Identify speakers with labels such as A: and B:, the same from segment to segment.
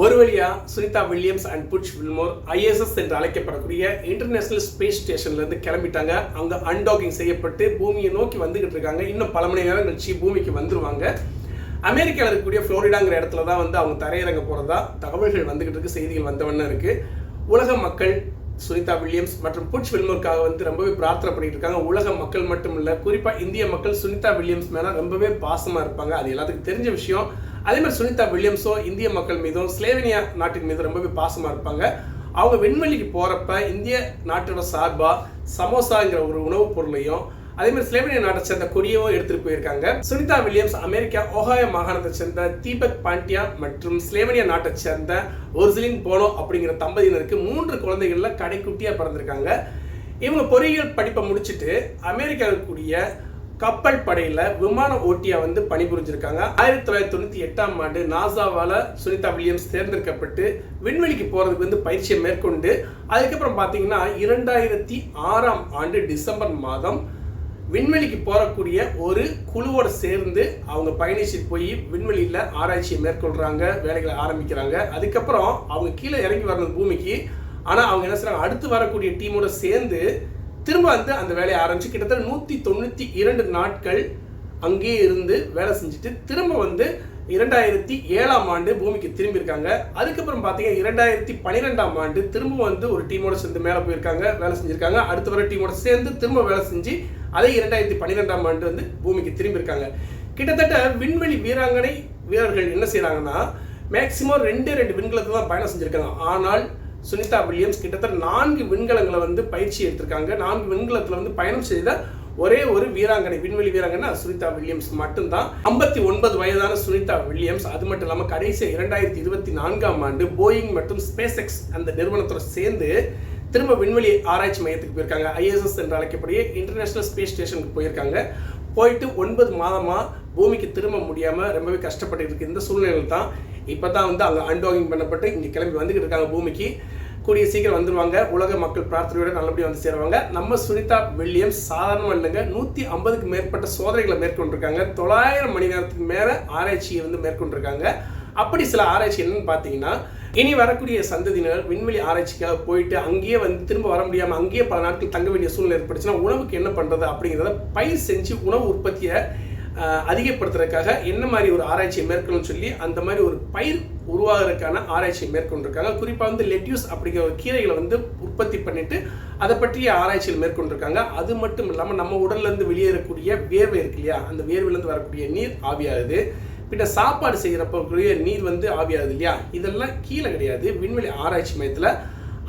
A: ஒரு வழியா Sunita Williams and Butch Wilmore ISS என்று அழைக்கப்படக்கூடிய இன்டர்நேஷனல் ஸ்பேஸ் ஸ்டேஷன்ல இருந்து கிளம்பிட்டாங்க. அங்க அன்டாக்கிங் செய்யப்பட்டு பூமியை நோக்கி வந்துகிட்டு இருக்காங்க. இன்னும் பல மணி நேரம் கழிச்சு பூமிக்கு வந்துருவாங்க. அமெரிக்காவில் இருக்கக்கூடிய புளோரிடாங்கிற இடத்துல தான் வந்து அவங்க தரையிறங்க போறதா தகவல்கள் வந்துகிட்டு இருக்கு, செய்திகள் வந்தவண்ண இருக்கு. உலக மக்கள் சுனிதா வில்லியம்ஸ் மற்றும் புட்ச் வில்மோருக்காக வந்து ரொம்பவே பிரார்த்தனை பண்ணிட்டு இருக்காங்க. உலக மக்கள் மட்டும் இல்ல, குறிப்பா இந்திய மக்கள் சுனிதா வில்லியம்ஸ் மேல ரொம்பவே பாசமா இருப்பாங்க. அது எல்லாத்துக்கும் தெரிஞ்ச விஷயம். அதே மாதிரி சுனிதா வில்லியம்ஸோ இந்திய மக்கள் மீதும் ஸ்லேவனியா நாட்டின் மீது ரொம்பவே பாசமா இருப்பாங்க. அவங்க விண்வெளிக்கு போறப்ப இந்திய நாட்டோட சார்பா சமோசாங்கிற ஒரு உணவுப் பொருளையும் அதே மாதிரி ஸ்லேவனியா நாட்டை சேர்ந்த கொடியவும் எடுத்துட்டு போயிருக்காங்க. சுனிதா வில்லியம்ஸ் அமெரிக்கா ஓஹாயோ மாகாணத்தை சேர்ந்த தீபக் பாண்டியா மற்றும் ஸ்லேவனியா நாட்டை சேர்ந்த ஒர்சிலின் போனோ அப்படிங்கிற தம்பதியினருக்கு 3 குழந்தைகள்ல கடைக்குட்டியா பிறந்திருக்காங்க. இவங்க பொறியியல் படிப்பை முடிச்சுட்டு அமெரிக்காவுக்கு கூடிய கப்பல் படையில விமான ஓட்டியா வந்து பணிபுரிஞ்சிருக்காங்க. 1998ஆம் ஆண்டு நாசாவால சுனிதா வில்லியம்ஸ் தேர்ந்தெடுக்கப்பட்டு விண்வெளிக்கு போறதுக்கு வந்து பயிற்சியை மேற்கொண்டு அதுக்கப்புறம் பாத்தீங்கன்னா 2006ஆம் ஆண்டு டிசம்பர் மாதம் விண்வெளிக்கு போறக்கூடிய ஒரு குழுவோட சேர்ந்து அவங்க பயணிச்சு போய் விண்வெளியில ஆராய்ச்சியை மேற்கொள்றாங்க, வேலைகளை ஆரம்பிக்கிறாங்க. அதுக்கப்புறம் அவங்க கீழே இறங்கி வரணும் பூமிக்கு. ஆனா அவங்க என்ன செய்றாங்க, அடுத்து வரக்கூடிய டீமோட சேர்ந்து திரும்ப வந்து அந்த வேலையை ஆரம்பிச்சு கிட்டத்தட்ட 192 நாட்கள் அங்கேயே இருந்து வேலை செஞ்சுட்டு திரும்ப வந்து 2007ஆம் ஆண்டு பூமிக்கு திரும்பி இருக்காங்க. அதுக்கப்புறம் பார்த்தீங்கன்னா 2012ஆம் ஆண்டு திரும்ப வந்து ஒரு டீமோட சேர்ந்து மேலே போயிருக்காங்க, வேலை செஞ்சிருக்காங்க. அடுத்த வர டீமோட சேர்ந்து திரும்ப வேலை செஞ்சு அதே 2012ஆம் ஆண்டு வந்து பூமிக்கு திரும்பி இருக்காங்க. கிட்டத்தட்ட விண்வெளி வீரர்கள் என்ன செய்யறாங்கன்னா மேக்சிமம் 2 விண்கலத்தை தான் பயணம் செஞ்சிருக்காங்க. ஆனால் சுனிதா வில்லியம்ஸ் கிட்டத்தட்ட 4 விண்கலங்களை வந்து பயிற்சி எடுத்திருக்காங்க. 4 விண்கலத்தில் வந்து பயணம் செய்த ஒரே ஒரு வீராங்கனை, விண்வெளி வீராங்கனை சுனிதா வில்லியம்ஸ் மட்டும்தான். 59 வயதான சுனிதா வில்லியம்ஸ் அது மட்டும் இல்லாமல் கடைசி 2024ஆம் ஆண்டு போயிங் மற்றும் ஸ்பேஸ் எக்ஸ் அந்த நிறுவனத்தோட சேர்ந்து திரும்ப விண்வெளி ஆராய்ச்சி மையத்துக்கு போயிருக்காங்க. ஐஎஸ்எஸ் என்று அழைக்கப்படிய இன்டர்நேஷனல் ஸ்பேஸ் ஸ்டேஷனுக்கு போயிருக்காங்க. போயிட்டு 9 மாதமா பூமிக்கு திரும்ப முடியாம ரொம்பவே கஷ்டப்பட்டு இருக்கு. இந்த சூழ்நிலையில் தான் இப்பதான் வந்து அங்கே அன்டாக்கிங் பண்ணப்பட்டு இங்கே கிளம்பி வந்துகிட்டு இருக்காங்க பூமிக்கு. கூடிய சீக்கிரம் வந்துருவாங்க. உலக மக்கள் பிரார்த்தனையோட நல்லபடியாக வந்து சேருவாங்க. நம்ம சுனிதா வில்லியம்ஸ் சாதாரண இல்லைங்க, 150க்கு மேற்பட்ட சோதனைகளை மேற்கொண்டிருக்காங்க. 900 மணி நேரத்துக்கு மேல ஆராய்ச்சியை வந்து மேற்கொண்டிருக்காங்க. அப்படி சில ஆராய்ச்சி என்னன்னு பார்த்தீங்கன்னா, இனி வரக்கூடிய சந்ததியினர் விண்வெளி ஆராய்ச்சிக்காக போயிட்டு அங்கேயே வந்து திரும்ப வர முடியாமல் அங்கேயே பல நாட்கள் தங்க வேண்டிய சூழ்நிலை ஏற்பட்டுச்சுன்னா உணவுக்கு என்ன பண்ணுறது அப்படிங்கிறத பயிர் செஞ்சு உணவு உற்பத்தியை அதிகப்படுத்துறதுக்காக என்ன மாதிரி ஒரு ஆராய்ச்சியை மேற்கொள்ளணும்னு சொல்லி அந்த மாதிரி ஒரு பயிர் உருவாகிறதுக்கான ஆராய்ச்சியை மேற்கொண்டிருக்காங்க. குறிப்பாக வந்து லெட்யூஸ் அப்படிங்கிற ஒரு கீரைகளை வந்து உற்பத்தி பண்ணிட்டு அதை பற்றிய ஆராய்ச்சிகள் மேற்கொண்டிருக்காங்க. அது மட்டும் இல்லாமல் நம்ம உடல்லேருந்து வெளியேறக்கூடிய வேர்வை இருக்கு இல்லையா, அந்த வேர்வையிலேருந்து வரக்கூடிய நீர் ஆவியாகுது. பின்ன சாப்பாடு செய்கிறப்பக்கூடிய நீர் வந்து ஆவியாகுது இல்லையா, இதெல்லாம் கீழே கிடையாது, விண்வெளி ஆராய்ச்சி மையத்தில்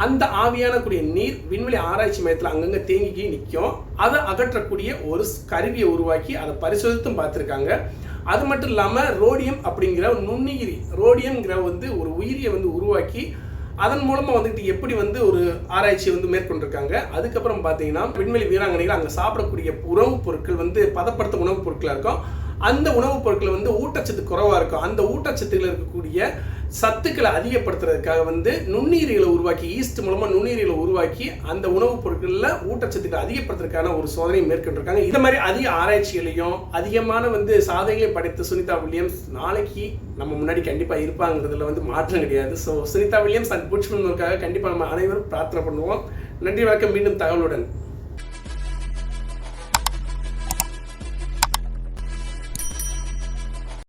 A: அந்த ஆவியான கூடிய நீர் விண்வெளி ஆராய்ச்சி மையத்தில் அங்கங்கே தேங்கி நிற்கும். அதை அகற்றக்கூடிய ஒரு கருவியை உருவாக்கி அதை பரிசோதித்தும் பார்த்துருக்காங்க. அது மட்டும் இல்லாமல் ரோடியம் அப்படிங்கிற நுண்ணுயிரி, ரோடியம்ங்கிற வந்து ஒரு உயிரியை வந்து உருவாக்கி அதன் மூலமாக வந்துட்டு எப்படி வந்து ஒரு ஆராய்ச்சியை வந்து மேற்கொண்டிருக்காங்க. அதுக்கப்புறம் பார்த்தீங்கன்னா விண்வெளி வீராங்கனைகள் அங்கே சாப்பிடக்கூடிய உணவுப் பொருட்கள் வந்து பதப்படுத்த உணவுப் பொருட்களாக இருக்கும். அந்த உணவுப் பொருட்களை வந்து ஊட்டச்சத்து குறைவாக இருக்கும். அந்த ஊட்டச்சத்துக்கள் இருக்கக்கூடிய சத்துக்களை அதிகப்படுத்துறதுக்காக வந்து நுண்ணுயிரிகளை உருவாக்கி, ஈஸ்ட் மூலமாக நுண்ணுயிரிகளை உருவாக்கி அந்த உணவுப் பொருட்களில் ஊட்டச்சத்துக்களை அதிகப்படுத்துறதுக்கான ஒரு சோதனையை மேற்கொண்டிருக்காங்க. இந்த மாதிரி அதிக ஆராய்ச்சிகளையும் அதிகமான வந்து சாதனைகளையும் படைத்த சுனிதா வில்லியம்ஸ் நாளைக்கு நம்ம முன்னாடி கண்டிப்பாக இருப்பாங்கிறதுல வந்து மாற்றம் கிடையாது. So Sunita Williams and Butch வில்மோருக்காக கண்டிப்பாக நம்ம அனைவரும் பிரார்த்தனை பண்ணுவோம். நன்றி, வணக்கம். மீண்டும் தகவலுடன்.